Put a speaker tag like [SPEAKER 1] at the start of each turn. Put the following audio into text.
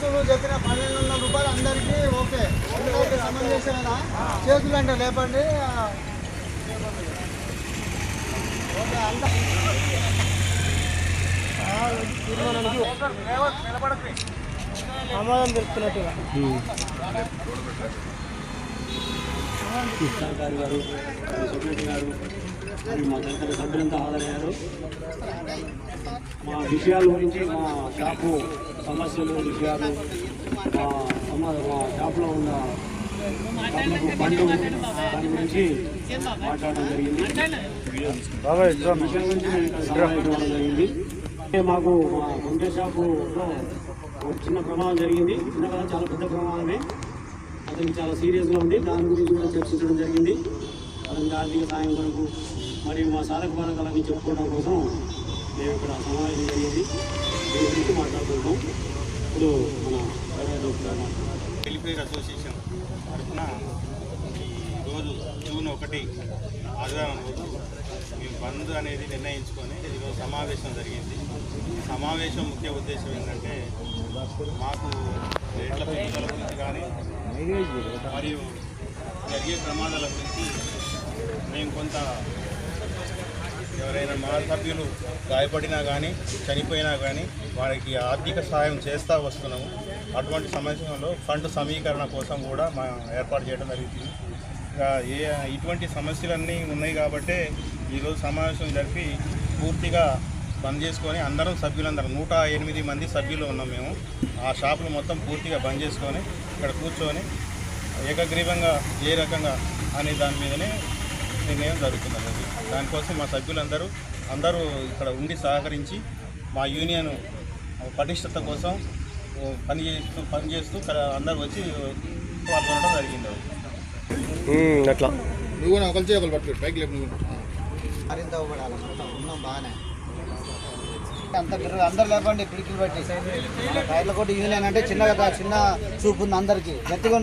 [SPEAKER 1] రైతులు చెప్పిన 1200 రూపాయలు అందరికీ ఓకే. ఎందుకంటే సమంజసమేనా? చేతులు అంటే లేపండి. ఓకే అంత ఆమోదం తెలుపుతున్నట్టుగా
[SPEAKER 2] సర్కారు గారు, సెక్రటరీ గారు మరియు మా తదితర సభ్యులంతా హాజరయ్యారు. మా విషయాల గురించి, మా షాపు సమస్యలు విషయాలు, మా షాపులో ఉన్న పండు దాని గురించి మాట్లాడడం జరిగింది. విషయం గురించి ఇవ్వడం జరిగింది. మాకు మా గుంటె షాపులో చిన్న ప్రమాదం జరిగింది. చిన్న కదా, చాలా పెద్ద ప్రమాదమే. అతనికి చాలా సీరియస్గా ఉంది. దాని గురించి కూడా చర్చించడం జరిగింది. అతనికి ఆర్థిక సాయం కొరకు మరియు మా సాధక బాధకాలని చెప్పుకోవడం కోసం మేము ఇక్కడ సమావేశం జరిగింది. దీని గురించి మాట్లాడుకుంటాం. ఇప్పుడు మన
[SPEAKER 3] వెల్ఫేర్ అసోసియేషన్ తరఫున ఈరోజు జూన్ 1 ఆదివారం రోజు మేము బంద్ అనేది నిర్ణయించుకొని ఈరోజు సమావేశం జరిగింది. సమావేశం ముఖ్య ఉద్దేశం ఏంటంటే మాకు రేట్ల పెరుగుదల గురించి కానీ మరియు జరిగే ప్రమాదాల గురించి మేము కొంత ఎవరైనా మా సభ్యులు గాయపడినా కానీ చనిపోయినా కానీ వారికి ఆర్థిక సహాయం చేస్తూ వస్తున్నాము. అటువంటి సమస్యలో ఫండ్ సమీకరణ కోసం కూడా మా ఏర్పాటు చేయడం జరుగుతుంది. ఇటువంటి సమస్యలన్నీ ఉన్నాయి కాబట్టే ఈరోజు సమావేశం జరిపి పూర్తిగా బంద్ చేసుకొని అందరం సభ్యులందరం 108 మంది సభ్యులు ఉన్నాం మేము. ఆ షాపులు మొత్తం పూర్తిగా బంద్ చేసుకొని ఇక్కడ కూర్చొని ఏకగ్రీవంగా ఏ రకంగా అనే దాని మీదనే నిర్ణయం జరుగుతున్నది. దానికోసం మా సభ్యులందరూ ఇక్కడ ఉండి సహకరించి మా యూనియన్ పటిష్టత కోసం పనిచేస్తూ అందరూ వచ్చి పాల్గొనడం జరిగింది.
[SPEAKER 4] అట్లా
[SPEAKER 1] నువ్వు ఒకరి ఒకరు పట్టుకోండి పైకి లేపు. మరింత ఇవ్వడాలి మొత్తం ఉన్నాం బాగానే అందరు లేపండి. పిడికిలు బట్టి టైర్ల కొట్టి యూనియన్ అంటే చిన్న చూపు ఉంది అందరికీ. గట్టిగా